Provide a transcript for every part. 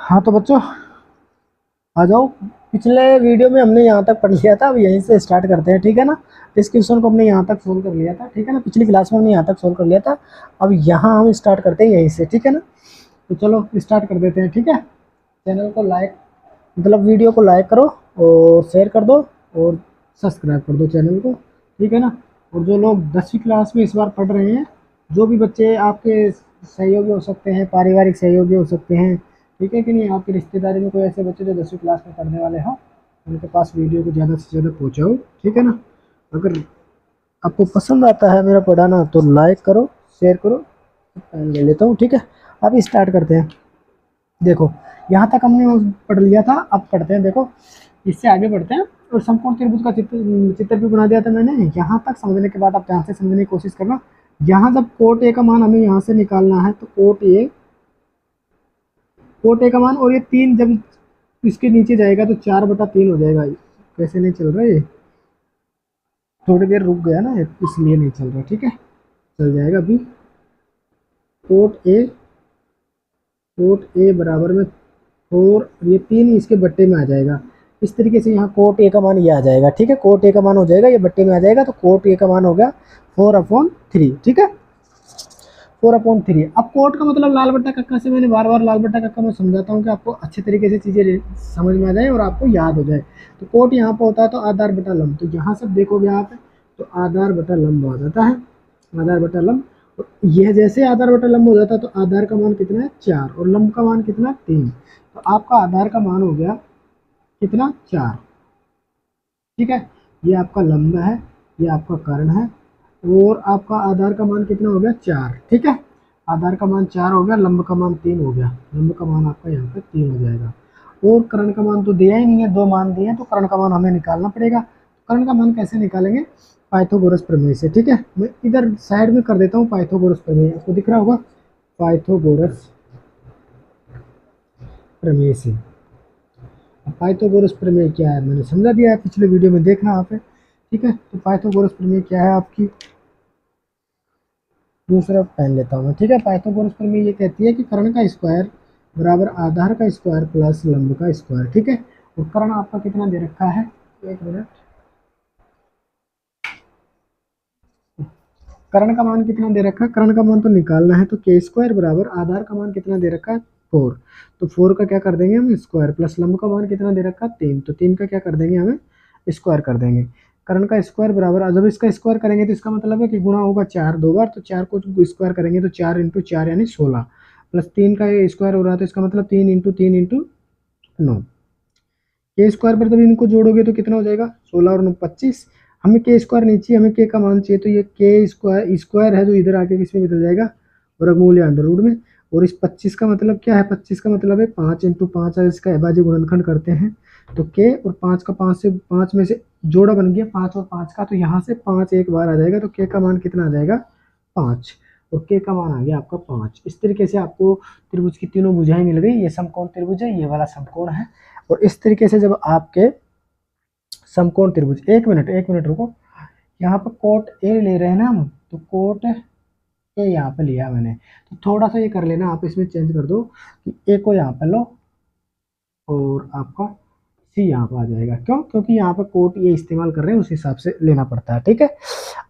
हाँ तो बच्चों आ जाओ। पिछले वीडियो में हमने यहाँ तक पढ़ लिया था, अब यहीं से स्टार्ट करते हैं, ठीक है ना। इस क्वेश्चन को हमने यहाँ तक सोल्व कर लिया था, ठीक है ना। पिछली क्लास में हमने यहाँ तक सोल्व कर लिया था। अब यहाँ हम स्टार्ट करते हैं यहीं से, ठीक है ना। तो चलो स्टार्ट कर देते हैं, ठीक है। चैनल को लाइक मतलब वीडियो को लाइक करो और शेयर कर दो और सब्सक्राइब कर दो चैनल को, ठीक है ना। और जो लोग 10वीं क्लास में इस बार पढ़ रहे हैं, जो भी बच्चे आपके सहयोगी हो सकते हैं, पारिवारिक सहयोगी हो सकते हैं, ठीक है कि नहीं, आपकी रिश्तेदारी में कोई ऐसे बच्चे जो 10वीं क्लास में पढ़ने वाले हों, उनके पास वीडियो को ज़्यादा से ज़्यादा पहुँचाओ, ठीक है ना। अगर आपको पसंद आता है मेरा पढ़ाना तो लाइक करो, शेयर करो। पेन ले लेता हूँ, ठीक है। अब स्टार्ट करते हैं। देखो यहाँ तक हमने पढ़ लिया था, अब पढ़ते हैं। देखो इससे आगे बढ़ते हैं। और समकोण त्रिभुज का चित्र भी बना दिया था मैंने। यहाँ तक समझने के बाद आप ध्यान से समझने की कोशिश करना। यहाँ जब कोट ए का मान हमें यहाँ से निकालना है तो कोट ए का मान, और ये 3 जब इसके नीचे जाएगा तो 4/3 हो जाएगा। कैसे नहीं चल रहा है ये, थोड़ी देर रुक गया ना इसलिए नहीं चल रहा, ठीक है। चल जाएगा अभी। कोट ए बराबर में 4, ये 3 इसके बट्टे में आ जाएगा। इस तरीके से यहाँ कोट ए का मान ये आ जाएगा, ठीक है। कोट ए का मान हो जाएगा, ये बट्टे में आ जाएगा, तो कोट ए का मान हो गया 4/3, ठीक है। 4/3। अब कोट का मतलब लाल बट्टा कक्का से मैंने बार बार लाल बट्टा कक्का मैं समझाता हूँ कि आपको अच्छे तरीके से चीज़ें समझ में आ जाए और आपको याद हो जाए। तो कोट यहाँ पर होता है तो आधार बटा लंब, तो यहाँ से देखोगे आप तो आधार बटा लंब आ जाता है, आधार बटा लंब। और यह जैसे आधार बटा लंब हो जाता है तो आधार का मान कितना है 4 और लंब का मान कितना 3। तो आपका आधार का मान हो गया कितना 4, ठीक है। ये आपका लंब है, ये आपका कर्ण है, और आपका आधार का मान कितना हो गया 4, ठीक है। आधार का मान 4 हो गया, लंब का मान 3 हो गया। लंब का मान आपका यहाँ पे 3 हो जाएगा। और कर्ण का मान तो दिया ही नहीं है, 2 मान दिए हैं, तो कर्ण का मान हमें निकालना पड़ेगा। कर्ण का मान कैसे निकालेंगे, पाइथागोरस प्रमेय से, ठीक है। मैं इधर साइड में कर देता हूँ पाइथागोरस प्रमेय, आपको दिख रहा होगा पाइथागोरस प्रमेय से। पाइथागोरस प्रमेय क्या है मैंने समझा दिया है पिछले वीडियो में, देखना आप, ठीक है। तो पाइथागोरस प्रमेय क्या है आपकी, दूसरा पेन लेता हूँ मैं, ठीक है। पाइथागोरस प्रमेय ये कहती है कि कर्ण का स्क्वायर बराबर आधार का स्क्वायर प्लस लंब का स्क्वायर, ठीक है। और कर्ण आपका कितना दे रखा है, एक मिनट, कर्ण का मान कितना दे रखा है, कर्ण का मान तो निकालना है, तो के स्क्वायर बराबर आधार का मान कितना दे रखा है 4, तो 4 का क्या कर देंगे हम स्क्वायर, प्लस लंब का मान कितना दे रखा है 3, तो 3 का क्या कर देंगे हमें स्क्वायर कर देंगे। कर्ण का स्क्वायर बराबर, जब इसका स्क्वायर करेंगे तो इसका मतलब है कि गुणा होगा 4 2 बार, तो 4 को स्क्वायर करेंगे तो 4 × 4 यानी 16, प्लस 3 का स्क्वायर हो रहा है तो इसका मतलब 3 × 3 × 9। के स्क्वायर पर जब इनको जोड़ोगे तो कितना हो जाएगा 16 और 9 25। हमें के स्क्वायर नहीं चाहिए, हमें के का मान चाहिए, तो ये के स्क्वायर है जो इधर आके किसमें बदल जाएगा वर्गमूल या अंडर रूट में। और इस 25 का मतलब क्या है, 25 का मतलब है 5 × 5, इसका अभाज्य गुणनखंड करते हैं तो के, और 5 का 5 में से जोड़ा बन गया 5 और 5 का, तो यहाँ से 5 एक बार आ जाएगा, तो के का मान कितना आ जाएगा 5, और के का मान आ गया आपका 5। इस तरीके से आपको त्रिभुज की तीनों भुजाएं मिल गई। ये समकोण त्रिभुज है, ये वाला समकोण है। और इस तरीके से जब आपके समकोण त्रिभुज, एक मिनट रुको, यहाँ पर कोट ए ले रहे हैं ना हम, तो कोट ए यहाँ पे लिया मैंने, तो थोड़ा सा ये कर लेना आप, इसमें चेंज कर दो कि ए को यहाँ पे लो और आपका सी यहाँ पर आ जाएगा। क्यों, क्योंकि यहाँ पर कोट ये इस्तेमाल कर रहे हैं, उस हिसाब से लेना पड़ता है, ठीक है।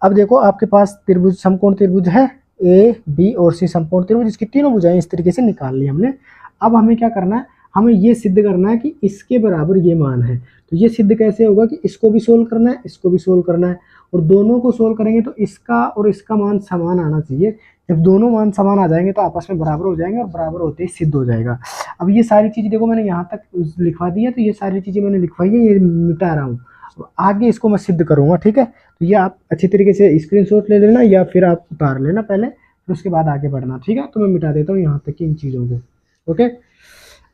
अब देखो आपके पास त्रिभुज, समकोण त्रिभुज है ए बी और सी, समकोण त्रिभुज, इसकी तीनों भुजाएं इस तरीके से निकाल ली हमने। अब हमें क्या करना है, हमें ये सिद्ध करना है कि इसके बराबर ये मान है। तो ये सिद्ध कैसे होगा कि इसको भी सोल्व करना है, इसको भी सोल्व करना है, और दोनों को सोल्व करेंगे तो इसका और इसका मान समान आना चाहिए। जब दोनों मान समान आ जाएंगे तो आपस में बराबर हो जाएंगे, और बराबर होते ही सिद्ध हो जाएगा। अब ये सारी चीज़ देखो मैंने यहाँ तक लिखवा दी है, तो ये सारी चीज़ें मैंने लिखवाई है, ये मिटा रहा हूँ। आगे इसको मैं सिद्ध करूँगा, ठीक है। तो ये आप अच्छी तरीके से स्क्रीनशॉट ले लेना या फिर आप उतार लेना पहले, फिर उसके बाद आगे बढ़ना, ठीक है। तो मैं मिटा देता हूँ यहाँ तक की इन चीज़ों को, ओके।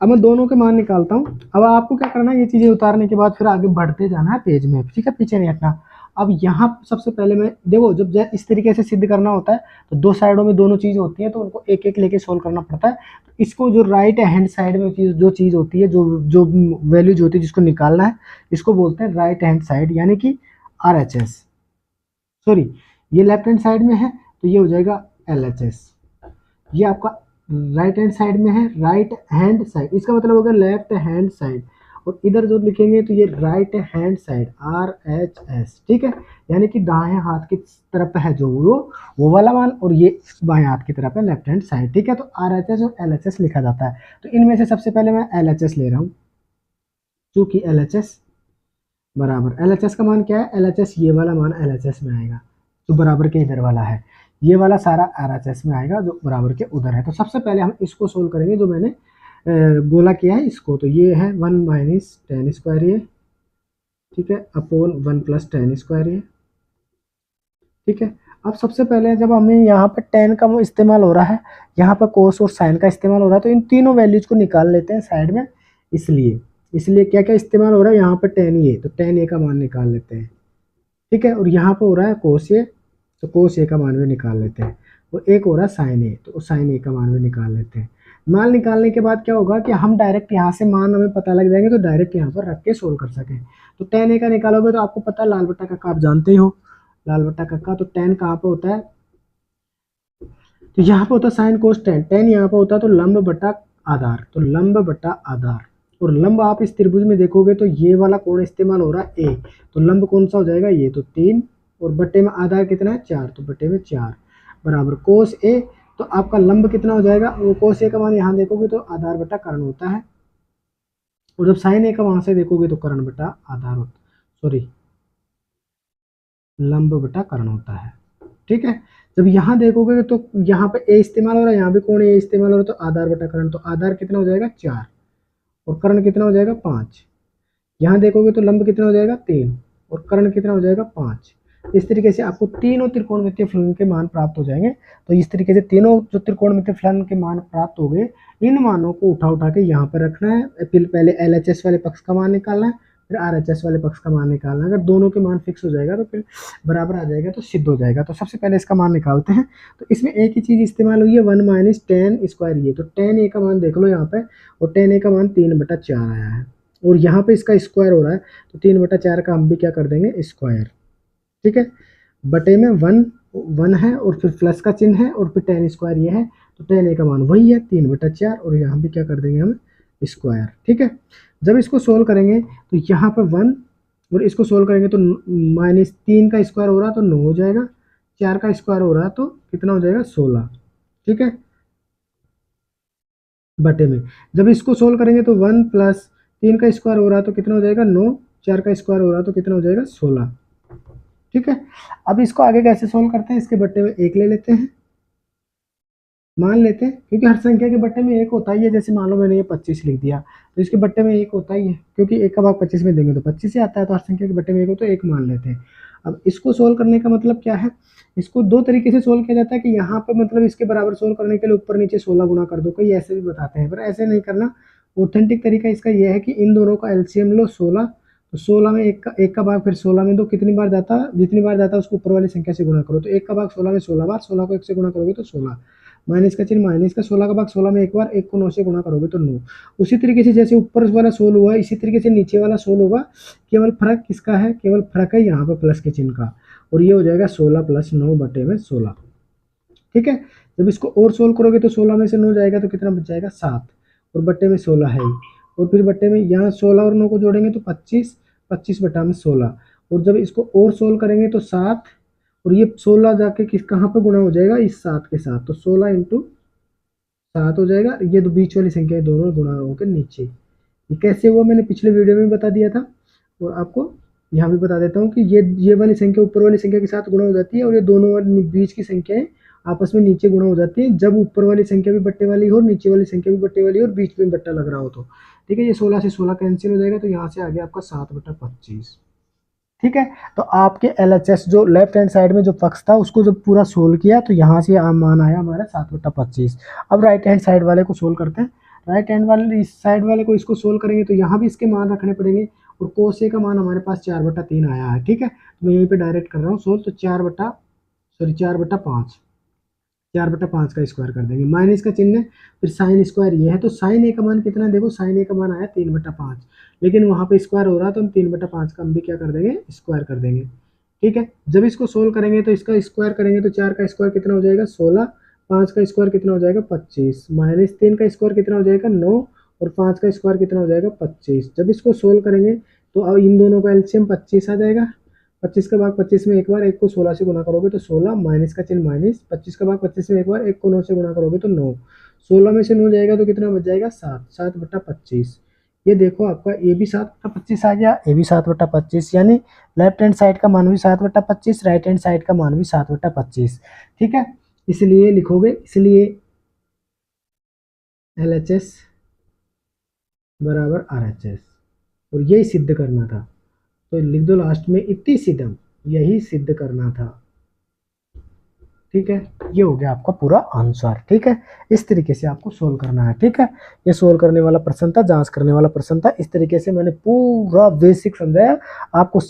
अब मैं दोनों के मान निकालता हूँ। अब आपको क्या करना है, ये चीज़ें उतारने के बाद फिर आगे बढ़ते जाना है पेज में, ठीक है, पीछे नहीं हटना। अब यहाँ सबसे पहले मैं देखो, जब इस तरीके से सिद्ध करना होता है तो दो साइडों में दोनों चीज़ होती है, तो उनको एक एक लेके सोल्व करना पड़ता है। तो इसको जो राइट हैंड साइड में जो चीज़ होती है, जो जो वैल्यूज होती है जिसको निकालना है, इसको बोलते हैं राइट हैंड साइड, यानी कि RHS। सॉरी, ये लेफ्ट हैंड साइड में है तो ये हो जाएगा LHS। ये आपका राइट हैंड साइड में है, राइट हैंड साइड, इसका मतलब होगा लेफ्ट हैंड साइड, और इधर जो लिखेंगे तो ये राइट हैंड साइड, RHS, ठीक है, यानी कि दाएं हाथ की तरफ है जो वो वाला मान, और ये बाएं हाथ की तरफ है लेफ्ट हैंड साइड, ठीक है। तो RHS और LHS लिखा जाता है। तो इनमें से सबसे पहले मैं LHS ले रहा हूँ, चूंकि LHS बराबर, LHS का मान क्या है, LHS ये वाला मान LHS में आएगा जो बराबर के इधर वाला है, ये वाला सारा RHS में आएगा जो बराबर के उधर है। तो सबसे पहले हम इसको सोल्व करेंगे, जो मैंने गोला किया है इसको। तो ये है 1 माइनस टेन स्क्वायर ये, ठीक है, अपोन 1 प्लस टेन स्क्वायर ये, ठीक है। अब सबसे पहले जब हमें यहाँ पर टेन का इस्तेमाल हो रहा है, यहाँ पर कोस और साइन का इस्तेमाल हो रहा है, तो इन तीनों वैल्यूज को निकाल लेते हैं साइड में। इसलिए इसलिए क्या क्या इस्तेमाल हो रहा है, यहाँ पर टेन ये, तो टेन ए का मान निकाल लेते हैं, ठीक है। और यहाँ पर हो रहा है कोस ए, तो कोस ए का मान भी निकाल लेते हैं। वो एक हो रहा है साइन ए, तो साइन ए का मान भी निकाल लेते हैं। मान निकालने के बाद क्या होगा कि हम डायरेक्ट यहाँ से मान हमें पता लग जाएंगे, तो डायरेक्ट यहाँ पर रख के सोल्व कर सकें। तो टेन ए का निकालोगे तो आपको पता है लाल बट्टा का आप जानते ही हो, लाल बट्टा कक्का, तो टेन कहाँ पे होता है, तो यहाँ पे होता है साइन कोस टेन, टेन यहाँ पे होता है तो लंब बटा आधार, तो लंब बटा आधार, और लंब आप इस त्रिभुज में देखोगे तो ये वाला कोण इस्तेमाल हो रहा है ए, तो लंब कौन सा हो जाएगा ये, तो 3, और बट्टे में आधार कितना है 4, तो बट्टे में 4 बराबर कोस ए, तो आपका लंब कितना हो जाएगा, वो कोस ए का मान यहाँ देखोगे तो आधार बटा कर्ण होता है, और जब साइन ए का वहां से देखोगे तो कर्ण बटा आधार होता, सॉरी लंब बटा कर्ण होता है, ठीक है। जब यहाँ देखोगे तो यहाँ पे ए इस्तेमाल हो रहा है, यहाँ भी कोण ए इस्तेमाल हो रहा है, तो आधार बटा कर्ण, तो आधार कितना हो जाएगा 4, और कर्ण कितना हो जाएगा 5। यहाँ देखोगे तो लंब कितना हो जाएगा 3, और कर्ण कितना हो जाएगा 5। इस तरीके से आपको तीनों त्रिकोणमितीय फलन के मान प्राप्त हो जाएंगे। तो इस तरीके से तीनों जो त्रिकोणमितीय फलन के मान प्राप्त हो गए, इन मानों को उठा उठा के यहाँ पर रखना है। फिर पहले LHS वाले पक्ष का मान निकालना है, फिर RHS वाले पक्ष का मान निकालना है। अगर दोनों के मान फिक्स हो जाएगा तो फिर बराबर आ जाएगा, तो सिद्ध हो जाएगा। तो सबसे पहले इसका मान निकालते हैं। तो इसमें एक ही चीज़ इस्तेमाल हुई है, 1 माइनस टेन स्क्वायर ये, तो टेन ए का मान देख लो यहाँ पे, और टेन ए का मान 3/4 आया है, और यहाँ पे इसका स्क्वायर हो रहा है, तो 3/4 का हम भी क्या कर देंगे स्क्वायर, ठीक है। बटे में 1 है, और फिर प्लस का चिन्ह है, और फिर टेन स्क्वायर ये है, तो टेन ए का मान वही है 3/4, और यहाँ भी क्या कर देंगे हम स्क्वायर, ठीक है। जब इसको सोल्व करेंगे तो यहाँ पर 1, और इसको सोल्व करेंगे तो माइनस 3 का स्क्वायर हो रहा है तो 9 हो जाएगा, 4 का स्क्वायर हो रहा है तो कितना हो जाएगा 16, ठीक है, बटे में। जब इसको सोल्व करेंगे तो 1 प्लस 3 का स्क्वायर हो रहा है तो कितना हो जाएगा 9, 4 का स्क्वायर हो रहा है तो कितना हो जाएगा 16, ठीक है। अब इसको आगे कैसे सोल्व करते हैं, इसके बट्टे में 1 ले लेते हैं, मान लेते हैं, क्योंकि हर संख्या के बट्टे में 1 होता ही है। जैसे मान लो मैंने ये 25 लिख दिया, तो इसके बट्टे में 1 होता ही है, क्योंकि 1 का भाग 25 में देंगे तो 25 ही आता है, तो हर संख्या के बट्टे में 1 हो तो 1 मान लेते हैं। अब इसको सोल्व करने का मतलब क्या है, इसको दो तरीके से सोल्व किया जाता है, कि यहाँ पर मतलब इसके बराबर सोल्व करने के लिए ऊपर नीचे 16 गुना कर दो, कई ऐसे भी बताते हैं, पर ऐसे नहीं करना। ऑथेंटिक तरीका इसका यह है कि इन दोनों का एलसीएम लो 16, तो 16 में एक का भाग फिर 16 में दो, कितनी बार जाता, जितनी बार जाता उसको ऊपर वाली संख्या से गुणा करो, तो 1 का भाग 16 में 16 बार, 16 को 1 से गुणा करोगे तो 16, माइनस का चिन्ह माइनस का, 16 का भाग 16 में एक बार, 1 को 9 से गुणा करोगे तो 9। उसी तरीके से जैसे ऊपर वाला सोल्व हुआ, इसी तरीके से नीचे वाला सोल्व होगा, केवल फर्क किसका है, केवल फर्क है यहाँ पर प्लस के चिन्ह का, और ये हो जाएगा 16 + 9 बटे में 16, ठीक है। जब इसको और सोल्व करोगे तो 16 में से 9 जाएगा तो कितना बच जाएगा 7, और बट्टे में 16 है ही, और फिर बट्टे में यहाँ 16 और 9 को जोड़ेंगे तो 25, 25 बटा में 16, और जब इसको और सोल्व करेंगे तो 7, और ये 16 जाके किस कहाँ पे गुणा हो जाएगा, इस 7 के साथ, तो 16 × 7 हो जाएगा। ये तो बीच वाली संख्या दोनों गुणा होकर नीचे, ये कैसे हुआ मैंने पिछले वीडियो में बता दिया था, और आपको यहाँ भी बता देता हूँ कि ये वाली संख्या ऊपर वाली संख्या के साथ गुणा हो जाती है, और ये दोनों बीच की संख्याएं आपस में नीचे गुणा हो जाती है, जब ऊपर वाली संख्या भी बट्टे वाली हो, नीचे वाली संख्या भी बट्टे वाली हो, और बीच में बट्टा लग रहा हो तो, ठीक है। ये 16 से 16 कैंसिल हो जाएगा, तो यहाँ से आ गया आपका 7/25, ठीक है। तो आपके LHS जो लेफ्ट हैंड साइड में जो पक्ष था उसको जब पूरा सोल्व किया, तो यहाँ से मान आया हमारा 7/25। अब राइट हैंड साइड वाले को सोल्व करते हैं। राइट हैंड वाले इस साइड वाले को इसको सोल्व करेंगे तो यहाँ भी इसके मान रखने पड़ेंगे, और कोस ए का मान हमारे पास 4/3 आया है, ठीक है। तो मैं यहीं पे डायरेक्ट कर रहा हूँ सोल्व, तो 4/5, 4/5 का स्क्वायर कर देंगे, माइनस का चिन्ह, फिर साइन स्क्वायर ये है, तो साइन ए का मान कितना, देखो साइन ए का मान आया 3/5, लेकिन वहाँ पे स्क्वायर हो रहा है तो हम 3/5 का हम भी क्या कर देंगे स्क्वायर कर देंगे, ठीक है। जब इसको सोल्व करेंगे तो इसका स्क्वायर करेंगे तो 4 का स्क्वायर कितना हो जाएगा 16, 5 का स्क्वायर कितना हो जाएगा 25, माइनस 3 का स्क्वायर कितना हो जाएगा 9, और 5 का स्क्वायर कितना हो जाएगा 25। जब इसको सोल्व करेंगे तो अब इन दोनों का एलसीएम 25 आ जाएगा। 25 का भाग 25 में एक बार, एक को 16 से गुना करोगे तो 16, माइनस का चिन्ह माइनस, 25 का भाग 25 में एक बार, एक को 9 से गुना करोगे तो 9, 16 में से 9 जाएगा तो कितना बच जाएगा 7, 7/25। ये देखो आपका ए भी 7/25 आ गया, ए भी 7/25, यानी लेफ्ट हैंड साइड का मान भी 7/25, राइट हैंड साइड का मान भी 7/25। ठीक है, इसलिए लिखोगे, इसलिए LHS बराबर RHS, और यही सिद्ध करना था। तो लिख दो लास्ट में इति सिद्धम, यही सिद्ध करना था। ठीक है, ये हो गया आपका पूरा आंसर। ठीक है, इस तरीके से आपको सोल्व करना है। ठीक है, ये सोल्व करने वाला प्रश्न था, जांच करने वाला प्रश्न था। इस तरीके से मैंने पूरा बेसिक समझाया आपको।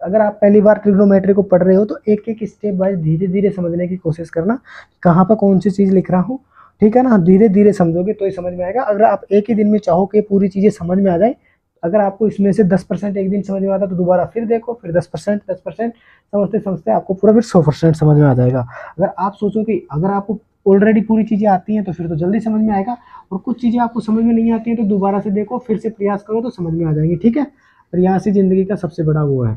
अगर आप पहली बार ट्रिग्नोमेट्री को पढ़ रहे हो तो एक एक स्टेप वाइज धीरे धीरे समझने की कोशिश करना, कहाँ पर कौन सी चीज़ लिख रहा हूँ। ठीक है ना, धीरे धीरे समझोगे तो ही समझ में आएगा। अगर आप एक ही दिन में चाहो कि पूरी चीज़ें समझ में आ जाए, अगर आपको इसमें से 10% एक दिन समझ में आता तो दोबारा फिर देखो, फिर 10%, 10% समझते समझते आपको पूरा फिर 100% समझ में आ जाएगा। अगर आप सोचो कि अगर आपको ऑलरेडी पूरी चीज़ें आती हैं तो फिर तो जल्दी समझ में आएगा, और कुछ चीज़ें आपको समझ में नहीं आती हैं तो दोबारा से देखो, फिर से प्रयास करो तो समझ में आ जाएंगी। ठीक है, प्रयास ही जिंदगी का सबसे बड़ा वो है।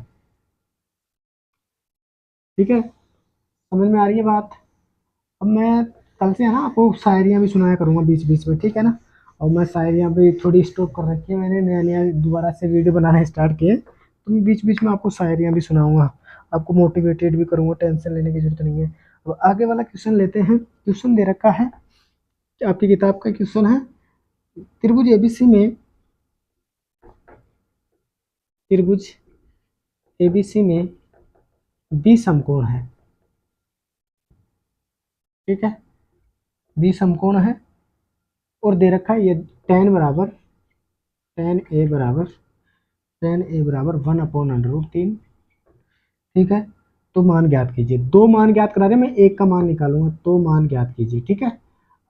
ठीक है, समझ में आ रही है बात। अब मैं कल से है ना आपको शायरियाँ भी सुनाया करूँगा बीच बीच में। ठीक है ना, और मैं शायरियाँ भी थोड़ी स्टॉक कर रखी है मैंने, नया नया दोबारा से वीडियो बनाना स्टार्ट किए, तो मैं बीच बीच में आपको शायरियाँ भी सुनाऊंगा, आपको मोटिवेटेड भी करूँगा, टेंशन लेने की जरूरत नहीं है। अब आगे वाला क्वेश्चन लेते हैं। क्वेश्चन दे रखा है, आपकी किताब का क्वेश्चन है, त्रिभुज एबीसी में, त्रिभुज एबीसी में बी समकोण है। ठीक है, बी समकोण है, और दे रखा है ये tan बराबर, tan ए बराबर 1/√3। ठीक है, तो मान ज्ञात कीजिए। दो मान ज्ञात करा रहे, मैं एक का मान निकालूंगा, तो मान ज्ञात कीजिए। ठीक है,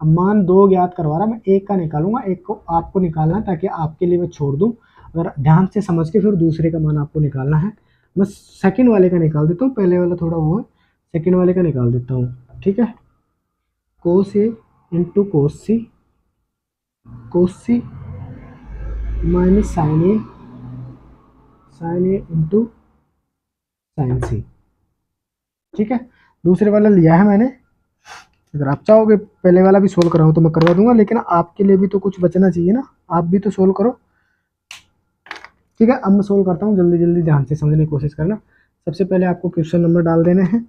अब मान दो ज्ञात करवा रहा, मैं एक का निकालूंगा, एक को आपको निकालना है, ताकि आपके लिए मैं छोड़ दूं। अगर ध्यान से समझ के फिर दूसरे का मान आपको निकालना है। मैं सेकंड वाले का निकाल देता हूँ, पहले वाला थोड़ा वो है, सेकंड वाले का निकाल देता हूँ। ठीक है, कोस ए इंटू कोस सी माइनस साइन ए इंटू साइन सी। ठीक है, दूसरे वाला लिया है मैंने। अगर आप चाहोगे पहले वाला भी सोल्व कराऊँ तो मैं करवा दूंगा, लेकिन आपके लिए भी तो कुछ बचना चाहिए ना, आप भी तो सोल्व करो। ठीक है, अब मैं सोल्व करता हूँ, जल्दी जल्दी ध्यान से समझने की कोशिश करना। सबसे पहले आपको क्वेश्चन नंबर डाल देने हैं,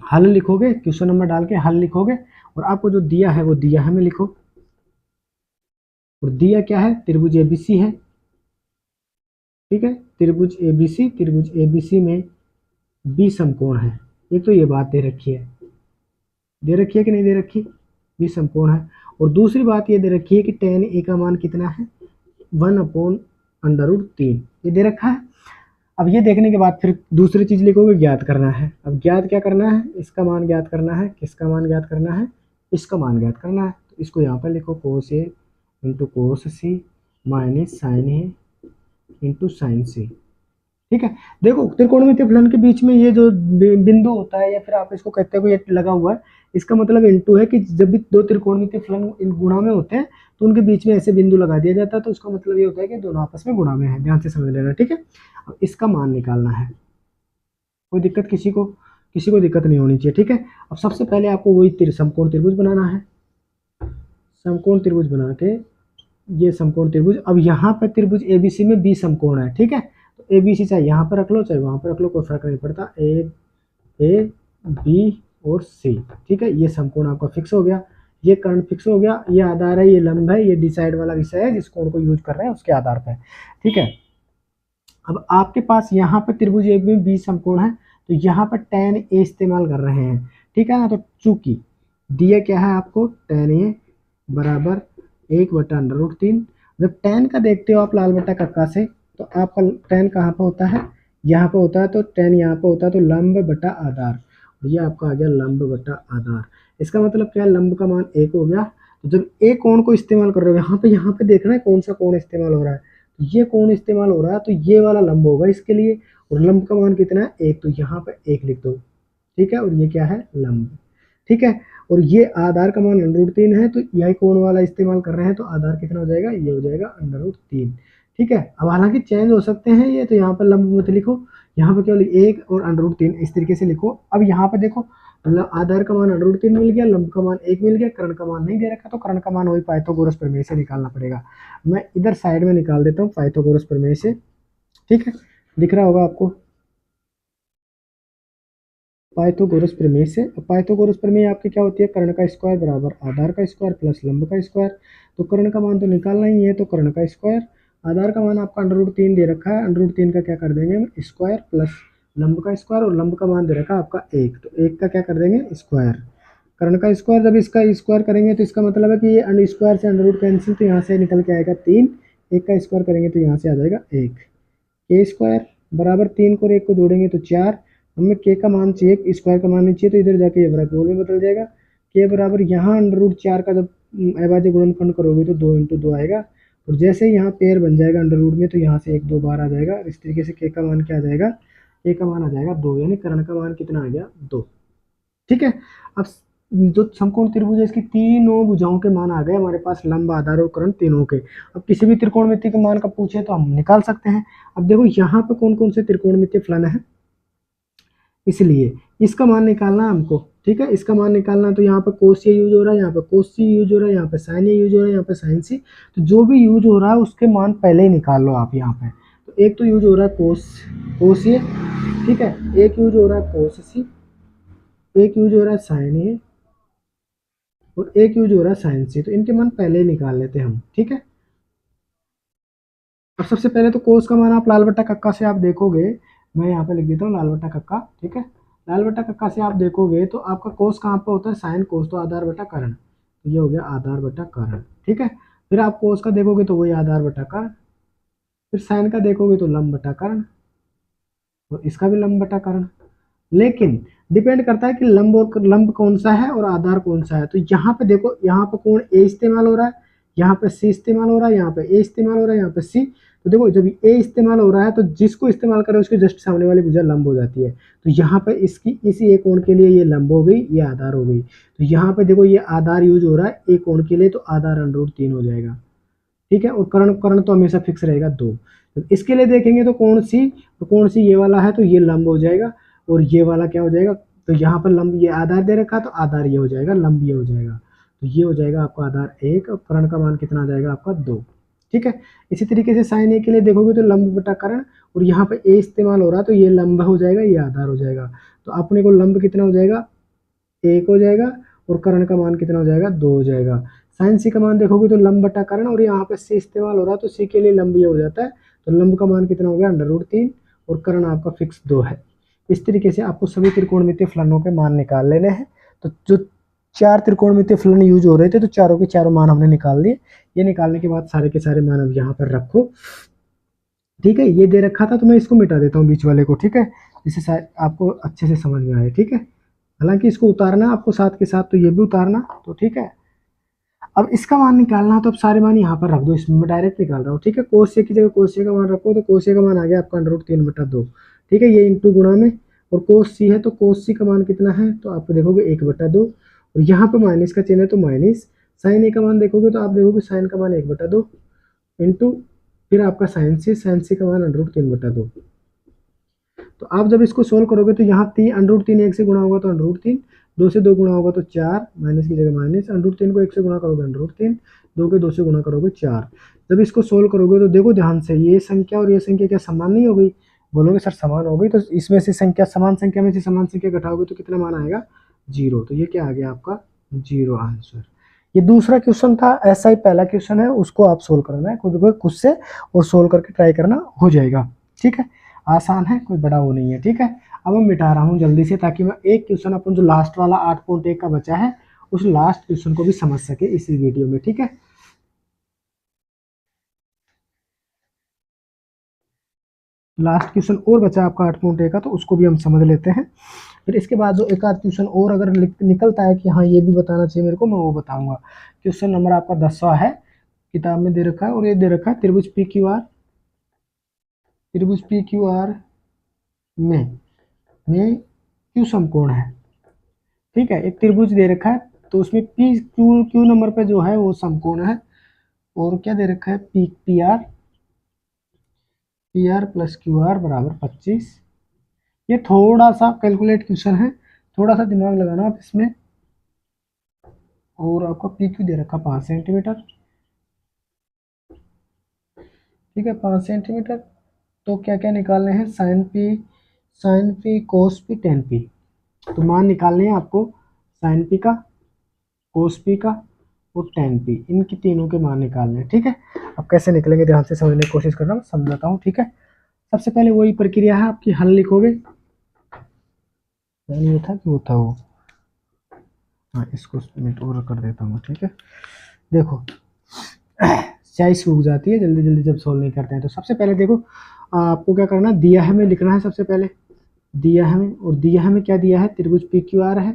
हल लिखोगे, क्वेश्चन नंबर डाल के हल लिखोगे, और आपको जो दिया है वो दिया है में लिखो। और दिया क्या है, त्रिभुज एबीसी है। ठीक है, त्रिभुज एबीसी में बी समकोण है। एक तो ये बात दे रखी है, कि नहीं दे रखी, बी समकोण है। और दूसरी बात ये दे रखी है कि tan ए का मान कितना है 1/√3, ये दे रखा है। अब ये देखने के बाद फिर दूसरी चीज लिखोगे, ज्ञात करना है। अब ज्ञात क्या करना है, इसका मान ज्ञात करना है, किसका मान ज्ञात करना है, इसका मान ज्ञात करना है। तो इसको यहाँ पर लिखो, कोस ए इंटू कोस सी माइनस साइन ए इंटू साइन सी। ठीक है, देखो त्रिकोणमितीय फलन के बीच में ये जो बिंदु होता है, या फिर आप इसको कहते हो ये लगा हुआ है, इसका मतलब इंटू है कि जब भी दो त्रिकोणमितीय फलन इन गुणा में होते हैं तो उनके बीच में ऐसे बिंदु लगा दिया जाता है, तो उसका मतलब ये होता है कि दोनों आपस में गुणा में है। ध्यान से समझ लेना। ठीक है, अब इसका मान निकालना है, कोई दिक्कत किसी को दिक्कत नहीं होनी चाहिए। ठीक है, अब सबसे पहले आपको वही समकोण त्रिभुज बनाना है। समकोण त्रिभुज बना के, ये समकोण त्रिभुज, अब यहाँ पर त्रिभुज एबीसी में बी समकोण है। ठीक है, तो एबीसी चाहे यहाँ पर रख लो चाहे वहां पर रख लो, कोई फर्क नहीं पड़ता, ए बी और सी। ठीक है, ये समकोण आपका फिक्स हो गया, ये कर्ण फिक्स हो गया, ये आधार है, ये लंब है, ये डिसाइड वाला विषय है जिस कोण को यूज कर रहे हैं उसके आधार पर। ठीक है, अब आपके पास यहाँ पर त्रिभुज ए में बी समकोण है, तो यहाँ पर tan ए इस्तेमाल कर रहे हैं। ठीक है ना, तो चूंकि दिया क्या है आपको, tan ए बराबर 1/√3। जब tan का देखते हो आप लाल बट्टा कक्का से, तो आपका tan कहाँ पर होता है, यहाँ पर होता है, तो tan यहाँ पर होता है, तो लंब बटा आधार, ये आपका आ गया लंब बटा आधार। इसका मतलब क्या है, लंब का मान 1 हो गया। तो जब एक कोण को इस्तेमाल कर रहे हो, यहाँ पे देखना है कौन सा कोण इस्तेमाल हो रहा है, तो ये कोण इस्तेमाल हो रहा है, तो ये वाला लंब होगा इसके लिए, और लंब का मान कितना है 1, तो यहाँ पे 1 लिख दो। ठीक है, और ये क्या है लंब। ठीक है। और ये आधार का मान √3 है, तो यही कोण वाला इस्तेमाल कर रहे हैं, तो आधार कितना हो जाएगा, ये हो जाएगा √3। ठीक है। अब हालांकि चेंज हो सकते हैं ये, तो यहाँ पर लंब मत लिखो, यहाँ पे केवल 1 और √3 इस तरीके से लिखो। अब यहाँ पे देखो, आधार का मान √3 मिल गया, लंब का मान 1 मिल गया, कर्ण का मान नहीं दे रखा, तो कर्ण का मान वही पाइथागोरस प्रमेय से निकालना पड़ेगा। मैं इधर साइड में निकाल देता हूँ पाइथागोरस प्रमेय से। ठीक है, दिख रहा होगा आपको पाइथागोरस प्रमेय से। पाइथागोरस प्रमेय आपकी क्या होती है, कर्ण का स्क्वायर बराबर आधार का स्क्वायर प्लस लंब का स्क्वायर। तो कर्ण का मान तो निकालना ही है, तो कर्ण का स्क्वायर, आधार का मान आपका √3 दे रखा है, √3 का क्या कर देंगे हम, स्क्वायर प्लस लंब का स्क्वायर, और लंब का मान दे रखा है आपका 1, तो 1 का क्या कर देंगे, स्क्वायर। कर्ण का स्क्वायर, जब इसका स्क्वायर करेंगे तो इसका मतलब है कि ये अंडर स्क्वायर से अंडर रूट कैंसिल, तो यहाँ से निकल के आएगा 3, 1 का स्क्वायर करेंगे तो यहाँ से आ जाएगा 1। के स्क्वायर बराबर 3 को और 1 को जोड़ेंगे तो 4, हमें के का मान चाहिए, स्क्वायर का मान नहीं चाहिए, तो इधर जाके ये वर्गमूल में बदल जाएगा। के बराबर यहाँ √4 का जब अभाज्य गुणनखंड करोगे तो 2 × 2 आएगा, और जैसे ही यहाँ पेयर बन जाएगा अंडर रूट में, तो यहाँ से 1 2 बार आ जाएगा। इस तरीके से के का मान क्या आ जाएगा, के का मान आ जाएगा 2, यानी कर्ण का मान कितना आ गया, 2। ठीक है। अब जो समकोण त्रिभुज है, इसकी तीनों भुजाओं के मान आ गए हमारे पास, लंब आधार और कर्ण तीनों के। अब किसी भी त्रिकोणमिति के मान का पूछे तो हम निकाल सकते हैं। अब देखो यहाँ पे कौन कौन से त्रिकोणमितीय फलन है, इसलिए इसका मान निकालना है हमको। ठीक है, इसका मान निकालना है, तो यहाँ पे कोस ए यूज हो रहा है, यहाँ पे कोस सी यूज हो रहा है, यहाँ पे साइन ए यूज हो रहा है, यहाँ पे साइन सी। तो जो भी यूज हो रहा है उसके मान पहले ही निकाल लो आप यहाँ पे। तो एक तो यूज हो रहा है कोस ए, ठीक है, एक यूज हो रहा है कोस सी, एक यूज हो रहा है साइन ए, और एक यूज हो रहा है साइन सी। तो इनके मान पहले ही निकाल लेते हैं हम। ठीक है। अब सबसे पहले तो कोस का मान आप लाल बट्टा कक्का से आप देखोगे, मैं यहाँ पे लिख देता हूँ लाल बट्टा कक्का। ठीक है, लाल बट्टा कक्का से आप देखोगे तो आपका कोस कहाँ पे होता है, साइन कोस, तो आधार बटा कर्ण, तो ये हो गया आधार बटा कर्ण। ठीक है, फिर आप कोस का देखोगे तो वही आधार बटा कर्ण, फिर साइन का देखोगे तो लंब बटा कर्ण, और इसका भी लंब बटा कर्ण। लेकिन डिपेंड करता है कि लंब और लंब कौन सा है और आधार कौन सा है। तो यहाँ पे देखो, यहाँ पे कोण ए इस्तेमाल हो रहा है, यहाँ पे सी इस्तेमाल हो रहा है, यहाँ पे ए इस्तेमाल हो रहा है, यहाँ पे सी। तो देखो जब ए इस्तेमाल हो रहा है तो जिसको इस्तेमाल करे उसके जस्ट सामने वाली भुजा लंब हो जाती है। तो यहाँ पे इसकी इसी एक कोण के लिए ये लंब हो गई, ये आधार हो गई। तो यहाँ पे देखो ये आधार यूज हो रहा है एक कोण के लिए, तो आधार √3 हो जाएगा। ठीक है, और कर्ण कर्ण तो हमेशा फिक्स रहेगा 2। तो इसके लिए देखेंगे तो कोण सी, तो कोण सी ये वाला है, तो ये लंब हो जाएगा, और ये वाला क्या हो जाएगा, तो यहाँ पर लंब ये आधार दे रखा है, तो आधार ये हो जाएगा, लंब ये हो जाएगा। तो ये हो जाएगा आपका आधार 1, और कर्ण का मान कितना आ जाएगा आपका 2। ठीक है, इसी तरीके से साइन ए के लिए देखोगे तो लंब बटा कर्ण, और यहाँ पे ए इस्तेमाल हो रहा है तो ये लंब हो जाएगा, ये आधार हो जाएगा। तो अपने को लंब कितना हो जाएगा, 1 हो जाएगा, और कर्ण का मान कितना हो जाएगा, 2 हो जाएगा। साइन सी का मान देखोगे तो लंब बटा कर्ण, और यहाँ पे सी इस्तेमाल हो रहा है तो सी के लिए लंब ये हो जाता है। तो लंब का मान कितना हो गया, √3, और कर्ण आपका फिक्स 2 है। इस तरीके से आपको सभी त्रिकोणमितीय फलनों के मान निकाल लेने हैं। तो जो 4 त्रिकोणमितीय फलन यूज हो रहे थे, तो चारों के चारों मान हमने निकाल दिए। ये निकालने के बाद सारे के सारे मान अब यहाँ पर रखो। ठीक है, ये दे रखा था तो मैं इसको मिटा देता हूँ बीच वाले को। ठीक है, जिससे आपको अच्छे से समझ में आए। ठीक है, हालांकि इसको उतारना आपको साथ के साथ, तो ये भी उतारना। तो ठीक है, अब इसका मान निकालना, तो अब सारे मान यहाँ पर रख दो, इसमें मैं डायरेक्ट निकाल रहा हूँ। ठीक है, कोस ए की जगह कोस ए का मान रखो, तो कोस ए का मान आ गया आपका √3/2। ठीक है, ये इंटू गुणा में, और कोस सी है तो कोस सी का मान कितना है, तो आप देखोगे 1/2, और यहाँ पे माइनस का चिन्ह है तो माइनस। साइन ए का मान देखोगे तो आप देखोगे साइन का मान 1/2 इंटू, फिर आपका साइन सी का मान √3/2। तो आप जब इसको सोल्व करोगे तो यहाँ √3 1 से गुणा होगा तो √3, 2 से 2 गुणा होगा तो 4, माइनस की जगह माइनस, √3 को 1 से गुणा करोगे √3, 2 के 2 से गुणा करोगे 4। जब इसको सोल्व करोगे तो देखो ध्यान से, ये संख्या और ये संख्या क्या समान नहीं हो गई, बोलोगे सर समान हो गई, तो इसमें से संख्या, समान संख्या में से समान संख्या घटाओगे तो कितना मान आएगा, 0। तो ये क्या आ गया आपका 0 आंसर। ये दूसरा क्वेश्चन था, ऐसा ही पहला क्वेश्चन है, उसको आप सोल्व करना है खुद से, और सोल्व करके ट्राई करना, हो जाएगा। ठीक है, आसान है, कोई बड़ा वो नहीं है। ठीक है, अब मैं मिटा रहा हूँ जल्दी से, ताकि मैं एक क्वेश्चन अपन जो लास्ट वाला 8.1 का बचा है, उस लास्ट क्वेश्चन को भी समझ सके इसी वीडियो में। ठीक है, लास्ट क्वेश्चन और बचा आपका 8.1 का, तो उसको भी हम समझ लेते हैं। फिर इसके बाद जो एक आध क्वेश्चन और अगर निकलता है कि हाँ ये भी बताना चाहिए मेरे को, मैं वो बताऊंगा। क्वेश्चन नंबर आपका 10वां है, किताब में दे रखा है, और ये दे रखा है त्रिभुज पी क्यू आर में क्यू समकोण है। ठीक है, एक त्रिभुज दे रखा है, तो उसमें पी क्यू क्यू नंबर पे जो है वो समकोण है, और क्या दे रखा है, P R plus Q R बराबर 25। ये थोड़ा सा कैलकुलेट क्वेश्चन है, थोड़ा सा दिमाग लगाना आप इसमें। और आपको पी क्यू दे रखा 5 सेंटीमीटर, ठीक है, 5 सेंटीमीटर। तो क्या क्या निकालने हैं, sign P cos P ten P. तो मान निकालने हैं आपको साइन पी का, कोस पी का और टेन पी, इनकी तीनों के मान निकालने हैं, ठीक है। अब कैसे निकलेंगे ध्यान से समझने की कोशिश करना, मैं समझाता हूँ, ठीक है। सबसे पहले वही प्रक्रिया है आपकी, हल लिखोगे, ये था कि वो था वो, हाँ इसको मिनट और कर देता हूँ, ठीक है। देखो स्याही सूख जाती है जल्दी जल्दी जब सोल्व नहीं करते हैं। तो सबसे पहले देखो आपको क्या करना, दिया है में लिखना है, सबसे पहले दिया है में, और दिया है में क्या दिया है, त्रिभुज पी क्यू आर है,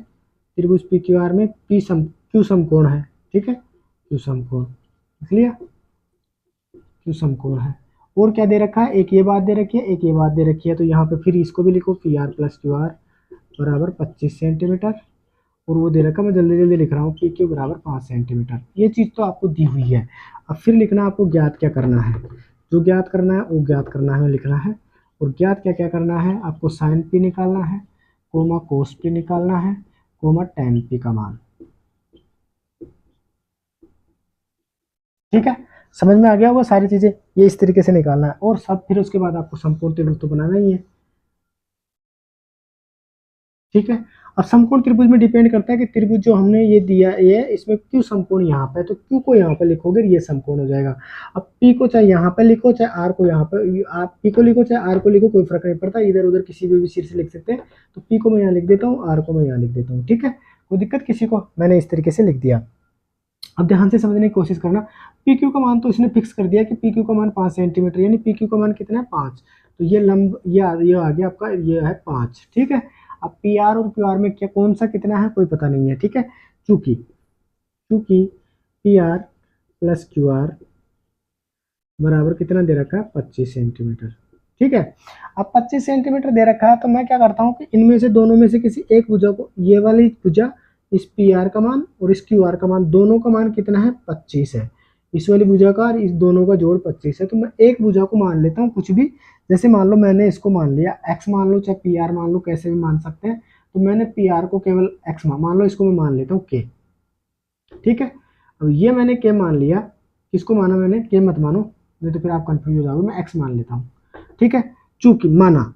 त्रिभुज पी क्यू आर में क्यू समकोण है, ठीक है, क्यू समकोण लिख लिया, क्यू समकोण है। और क्या दे रखा है, एक ये बात दे रखी है, एक ये बात दे रखी है, तो यहाँ पे फिर इसको भी लिखो, P R plus Q R बराबर 25 सेंटीमीटर। और वो दे रखा, मैं जल्दी जल्दी लिख रहा हूँ, पी क्यू बराबर 5 सेंटीमीटर। ये चीज़ तो आपको दी हुई है। अब फिर लिखना, आपको ज्ञात क्या करना है, जो ज्ञात करना है वो ज्ञात करना है, लिखना है। और ज्ञात क्या क्या करना है, आपको साइन पी निकालना है, कोमा कोस पी निकालना है, कोमा टेन पी का मान, ठीक है। समझ में आ गया होगा सारी चीजें, ये इस तरीके से निकालना है। और सब फिर उसके बाद आपको समकोण त्रिभुज तो बनाना ही है, ठीक है। अब समकोण त्रिभुज में डिपेंड करता है कि त्रिभुज जो हमने ये दिया ये इसमें क्यों समकोण यहाँ पे है, तो क्यू को यहाँ पे लिखोगे ये समकोण हो जाएगा। अब पी को चाहे यहाँ पे लिखो चाहे आर को यहाँ पे, आप पी को लिखो चाहे आर को लिखो, कोई फर्क नहीं पड़ता, इधर उधर किसी भी सिर से लिख सकते हैं। तो पी को मैं यहाँ लिख देता हूँ, आर को मैं यहाँ लिख देता हूँ, ठीक है, कोई दिक्कत किसी को, मैंने इस तरीके से लिख दिया। अब ध्यान से समझने की कोशिश करना, पी क्यू का मान तो इसने फिक्स कर दिया कि पी क्यू का मान 5 सेंटीमीटर, यानी पी क्यू का मान कितना है 5। तो ये लंब ये आ गया आपका, ये है 5, ठीक है। अब पी आर और क्यू आर में क्या कौन सा कितना है कोई पता नहीं है, ठीक है। चूंकि चूंकि P R plus Q R बराबर कितना दे रखा है 25 सेंटीमीटर, ठीक है। अब 25 सेंटीमीटर दे रखा है, तो मैं क्या करता हूँ कि इनमें से दोनों में से किसी एक भुजा को, ये वाली भुजा इस पी आर का मान और इस क्यू आर का मान, दोनों का मान कितना है 25 है, इस वाली भुजा का और इस दोनों का जोड़ 25 है। तो मैं एक भुजा को मान लेता हूँ कुछ भी, जैसे मान लो मैंने इसको मान लिया एक्स मान लो, चाहे पी आर मान लो, कैसे भी मान सकते हैं। तो मैंने पी आर को केवल एक्स मान लो, इसको मैं मान लेता हूँ के, ठीक है। अब ये मैंने के मान लिया, किसको माना मैंने, के मत मानो नहीं तो फिर आप कंफ्यूज हो जाओगे, मैं एक्स मान लेता हूँ, ठीक है। चूंकि माना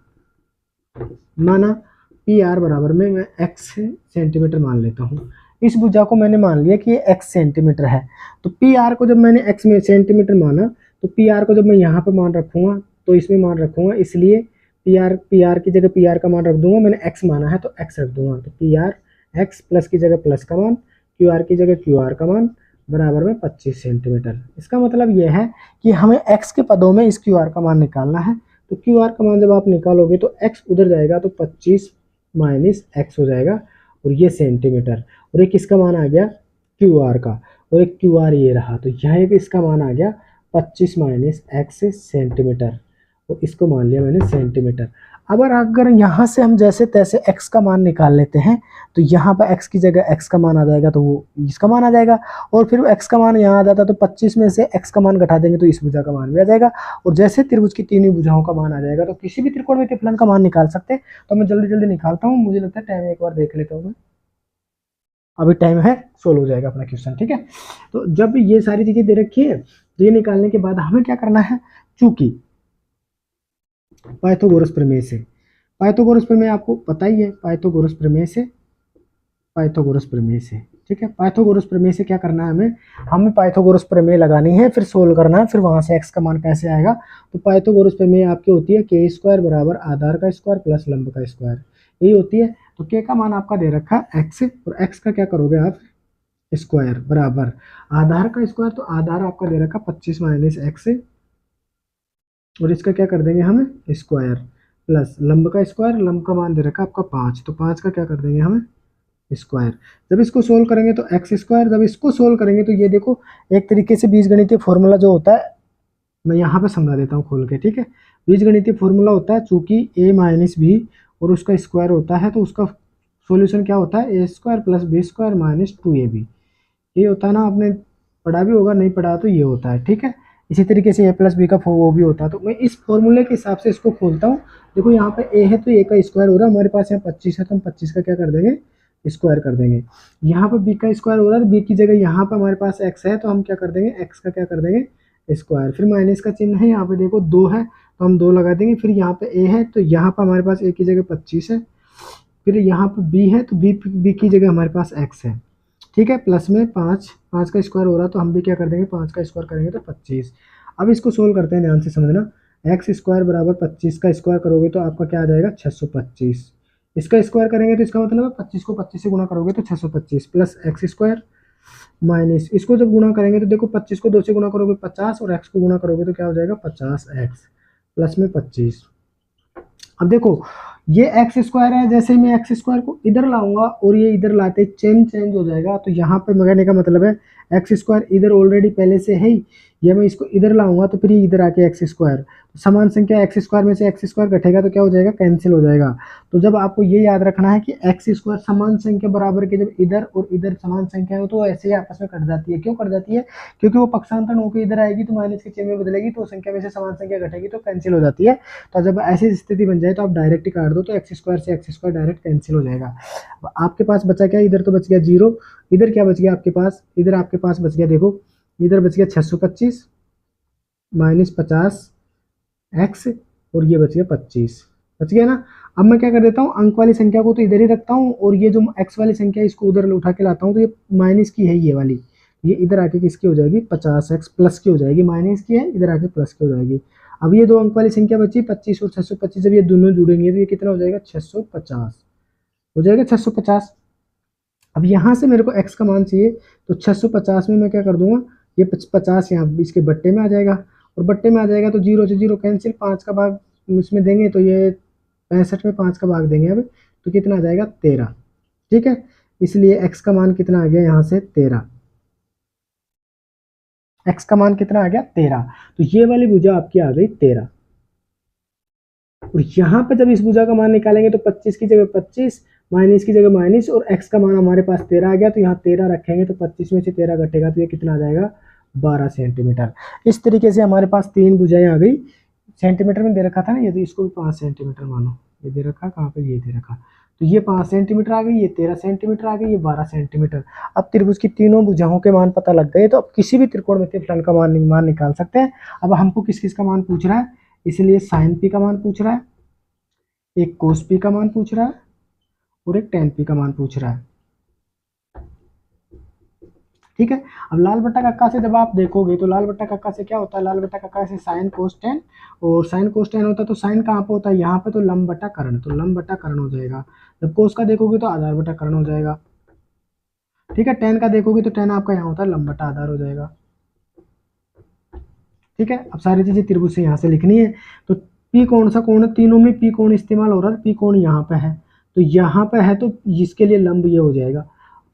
पी आर बराबर में मैं एक्स सेंटीमीटर मान लेता हूँ, इस भुजा को मैंने मान लिया कि ये एक्स सेंटीमीटर है। तो पी आर को जब मैंने एक्स में सेंटीमीटर माना, तो पी आर को जब मैं यहाँ पे मान रखूंगा तो इसमें मान रखूंगा, इसलिए पी आर की जगह पी आर का मान रख दूंगा, मैंने एक्स माना है तो एक्स रख दूंगा। तो पी आर एक्स प्लस की जगह प्लस का मान, क्यू आर की जगह क्यू आर का मान बराबर में 25 सेंटीमीटर। इसका मतलब यह है कि हमें एक्स के पदों में इस क्यू आर का मान निकालना है। तो क्यू आर का मान जब आप निकालोगे तो एक्स उधर जाएगा, तो 25 माइनस एक्स हो जाएगा, और ये सेंटीमीटर, और एक इसका मान आ गया क्यू आर का, और एक क्यू आर ये रहा, तो यह एक इसका मान आ गया 25 माइनस एक्स सेंटीमीटर, और इसको मान लिया मैंने सेंटीमीटर। अगर यहाँ से हम जैसे तैसे x का मान निकाल लेते हैं, तो यहाँ पर x की जगह x का मान आ जाएगा, तो वो इसका मान आ जाएगा, और फिर x का मान यहाँ आ जाता, तो 25 में से x का मान घटा देंगे तो इस भुजा का मान भी आ जाएगा। और जैसे त्रिभुज की तीनों भुजाओं का मान आ जाएगा, तो किसी भी त्रिकोणमितीय फलन का मान निकाल सकते हैं। तो मैं जल्दी जल्दी निकालता हूँ, मुझे लगता है टाइम एक बार देख लेता हूँ मैं, अभी टाइम है, सोल्व हो जाएगा अपना क्वेश्चन, ठीक है। तो जब ये सारी चीजें दे रखी है, तो ये निकालने के बाद हमें क्या करना है, चूंकि पाइथागोरस प्रमेय से, पाइथागोरस प्रमेय आपको पता ही है, पाइथागोरस प्रमेय से, ठीक है। पाइथागोरस प्रमेय से क्या करना है, हमें पाइथागोरस प्रमेय लगानी है, फिर सोल्व करना है, फिर वहां से x का मान कैसे आएगा। तो पाइथागोरस प्रमेय आपकी होती है के स्क्वायर बराबर आधार का स्क्वायर प्लस लंब का स्क्वायर, यही होती है। तो के का मान आपका दे रखा है x, और x का क्या करोगे आप स्क्वायर बराबर आधार का स्क्वायर, तो आधार आपका दे रखा 25 माइनस एक्स, और इसका क्या कर देंगे हम स्क्वायर प्लस लंब का स्क्वायर, लंब का मान दे रखा आपका 5, तो 5 का क्या कर देंगे हम स्क्वायर। जब इसको सोल्व करेंगे तो एक्स स्क्वायर, जब इसको सोल्व करेंगे तो ये देखो एक तरीके से बीजगणितीय फॉर्मूला जो होता है, मैं यहाँ पे समझा देता हूँ खोल के, ठीक है। बीजगणितीय फॉर्मूला होता है, चूंकि a माइनस बी और उसका स्क्वायर होता है, तो उसका सॉल्यूशन क्या होता है, A square plus B square minus 2ab। ये होता है ना, आपने पढ़ा भी होगा, नहीं पढ़ा तो ये होता है, ठीक है। इसी तरीके से ए प्लस बी का वो भी होता है। तो मैं इस फॉर्मूले के हिसाब से इसको खोलता हूँ। देखो यहाँ पे ए है तो ए का स्क्वायर हो रहा है, हमारे पास यहाँ 25 है तो हम 25 का क्या कर देंगे, स्क्वायर कर देंगे। यहाँ पे बी का स्क्वायर हो रहा है, बी की जगह यहाँ पे हमारे पास एक्स है तो हम क्या कर देंगे, एक्स का क्या कर देंगे स्क्वायर। फिर माइनस का चिन्ह है, यहाँ पे देखो 2 है तो हम 2 लगा देंगे। फिर यहाँ पे ए है तो यहाँ पे हमारे पास ए की जगह 25 है। फिर यहाँ पे बी है तो बी की जगह हमारे पास एक्स है, ठीक है। प्लस में 5, 5 का स्क्वायर हो रहा है तो हम भी क्या कर देंगे, 5 का स्क्वायर करेंगे तो 25। अब इसको सोल्व करते हैं, ध्यान से समझना। एक्स स्क्वायर बराबर 25 का स्क्वायर करोगे तो आपका क्या आ जाएगा, 625। इसका स्क्वायर करेंगे तो इसका मतलब है 25 को 25 से गुणा करोगे तो 625 प्लस एक्स स्क्वायर माइनस, इसको जब गुणा करेंगे तो देखो 25 को 2 से गुणा करोगे 50 और एक्स को गुणा करोगे तो क्या हो जाएगा 50x प्लस में 25। अब देखो ये एक्स स्क्वायर है, जैसे ही मैं एक्स स्क्वायर को इधर लाऊंगा और ये इधर लाते चेंज हो जाएगा। तो यहाँ पे कहने का मतलब है एक्स स्क्वायर इधर ऑलरेडी पहले से है ही, ये मैं इसको इधर लाऊंगा तो फिर ये इधर आके एक्स स्क्वायर, तो समान संख्या एक्स स्क्वायर में से एक्स स्क्वायर घटेगा तो क्या हो जाएगा, कैंसिल हो जाएगा। तो जब आपको ये याद रखना है कि एक्स स्क्वायर समान संख्या बराबर के, जब इधर और इधर समान संख्या हो तो ऐसे ही आपस में कट जाती है। क्यों कट जाती है, क्योंकि वो पक्षांतर होकर इधर आएगी तो माइनस के चिन्ह में बदलेगी तो संख्या में से समान संख्या घटेगी तो कैंसिल हो जाती है। तो जब ऐसी स्थिति बन जाए तो आप डायरेक्ट ही काट दो, तो एक्स स्क्वायर से एक्स स्क्वायर डायरेक्ट कैंसिल हो जाएगा। आपके पास बचा क्या, इधर तो बच गया 0, इधर क्या बच गया आपके पास, इधर आपके पास बच गया, देखो इधर बच गया 625 माइनस 50x और ये बच गया 25, बच गया ना। अब मैं क्या कर देता हूँ, अंक वाली संख्या को तो इधर ही रखता हूँ और ये जो x वाली संख्या है इसको उधर उठा के लाता हूँ, तो ये माइनस की है ये वाली, ये इधर आके किसकी हो जाएगी 50x प्लस की हो जाएगी, माइनस की है इधर आके प्लस की हो जाएगी। अब ये दो अंक वाली संख्या बची 25 और 625, जब ये दोनों जुड़ेंगे तो ये कितना हो जाएगा 650 हो जाएगा 650। अब यहाँ से मेरे को x का मान चाहिए तो 650 में मैं क्या कर दूंगा, ये 50 यहाँ इसके बट्टे में आ जाएगा और बट्टे में आ जाएगा तो 0 से 0 कैंसिल, 5 का भाग इसमें देंगे तो ये 65 में 5 का भाग देंगे अब तो कितना आ जाएगा 13, ठीक है। इसलिए x का मान कितना आ गया यहाँ से 13, x का मान कितना आ गया 13। तो ये वाली भुजा आपकी आ गई 13। और यहाँ पे जब इस भुजा का मान निकालेंगे तो 25 की जगह 25, माइनस की जगह माइनस और x का मान हमारे पास 13 आ गया, तो यहाँ 13 रखेंगे तो 25 में से 13 घटेगा तो ये कितना आ जाएगा 12 सेंटीमीटर। इस तरीके से हमारे पास 3 भुजाएं आ गई। सेंटीमीटर में दे रखा था ना, यदि इसको भी 5 सेंटीमीटर मानो, ये दे रखा कहाँ पे, ये दे रखा, तो ये 5 सेंटीमीटर आ गई, ये 13 सेंटीमीटर आ गई, ये 12 सेंटीमीटर। अब त्रिभुज की तीनों भुजाओं के मान पता लग गए तो अब किसी भी त्रिकोणमितीय फलन का मान निकाल सकते हैं। अब हमको किस किस का मान पूछ रहा है, इसलिए साइन पी का मान पूछ रहा है, एक कोस पी का मान पूछ रहा है और एक टेन पी का मान पूछ रहा है, ठीक है। अब लाल बट्टा कक्का से जब आप देखोगे तो लाल बट्टा कक्का से क्या होता है, लाल बट्टा कक्का से साइन कोस टेन, और साइन कोस टेन होता है तो साइन कहाँ पे होता है, यहाँ पे, तो लंब बट्टा कर्ण, तो लंब बट्टा कर्ण हो जाएगा। जब कोस का देखोगे तो आधार बट्टा कर्ण हो जाएगा, ठीक है। टेन का देखोगे तो टेन आपका यहाँ होता है लंब बट्टा आधार हो जाएगा, ठीक है। अब सारी चीजें त्रिभुज से यहाँ से लिखनी है। तो पी कौन सा कोण है, तीनों में पी कोण इस्तेमाल हो रहा है, पी कोण यहाँ पे है तो यहाँ पे है तो इसके लिए लंब ये हो जाएगा,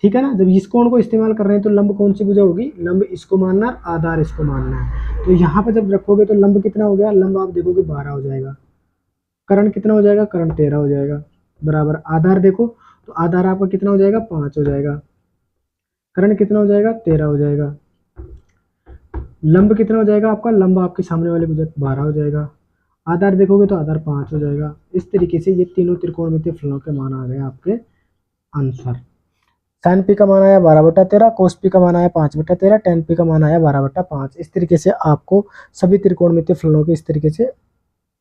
ठीक है ना। जब इस कोण को इस्तेमाल कर रहे हैं तो लंब कौन सी भुजा होगी, लंब इसको मानना है, आधार इसको मानना है। तो यहाँ पे जब रखोगे तो लंब कितना हो गया, लंब आप देखोगे 12 हो जाएगा, कर्ण कितना हो जाएगा, कर्ण 13 हो जाएगा, बराबर आधार देखो तो आधार आपका कितना हो जाएगा 5 हो जाएगा, कर्ण कितना हो जाएगा 13 हो जाएगा, लंब कितना हो जाएगा आपका, लंब आपके सामने वाले भुजा 12 हो जाएगा, आधार देखोगे तो आधार 5 हो जाएगा। इस तरीके से ये तीनों त्रिकोणमितीय फलनों के मान आ गए आपके आंसर। साइन पी का मान आया 12/13, कोस पी का मान आया 5/13, टेन पी का मान आया 12/5। इस तरीके से आपको सभी त्रिकोणमितीय फलनों के इस तरीके से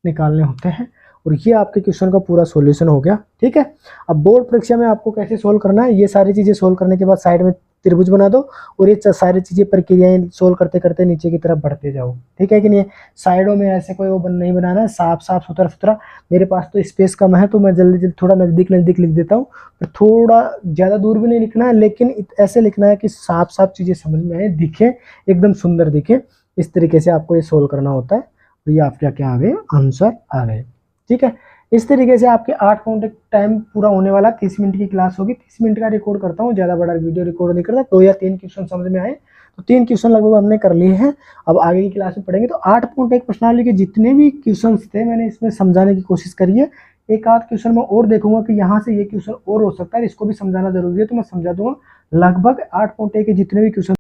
निकालने होते हैं और ये आपके क्वेश्चन का पूरा सॉल्यूशन हो गया, ठीक है। अब बोर्ड परीक्षा में आपको कैसे सोल्व करना है, ये सारी चीजें सोल्व करने के बाद साइड में त्रिभुज बना दो और ये सारी चीजें प्रक्रियाएं सोल्व करते करते नीचे की तरफ बढ़ते जाओ, ठीक है कि नहीं। साइडों में ऐसे कोई वो नहीं बनाना है, साफ साफ सुथरा सुथरा। मेरे पास तो स्पेस कम है तो मैं जल्दी जल्दी थोड़ा नजदीक नजदीक लिख देता हूँ, थोड़ा ज्यादा दूर भी नहीं लिखना है, लेकिन ऐसे लिखना है कि साफ साफ चीजें समझ में आए, दिखे, एकदम सुंदर दिखे। इस तरीके से आपको ये सोल्व करना होता है। तो ये आपके क्या आ गए, आंसर आ गए, ठीक है। इस तरीके से आपके 8 पॉइंट टाइम पूरा होने वाला, 30 मिनट की क्लास होगी। 30 मिनट का रिकॉर्ड करता हूँ, ज़्यादा बड़ा वीडियो रिकॉर्ड नहीं करता। 2 या 3 क्वेश्चन समझ में आए तो 3 क्वेश्चन लगभग हमने कर लिए हैं। अब आगे की क्लास में पढ़ेंगे। तो 8 पॉइंट एक प्रश्नावली के जितने भी क्वेश्चन थे मैंने इसमें समझाने की कोशिश करी है। एक आध क्वेश्चन में और देखूंगा कि यहाँ से ये क्वेश्चन और हो सकता है, इसको भी समझाना जरूरी है, तो मैं समझा दूंगा। लगभग 8.1 के जितने भी क्वेश्चन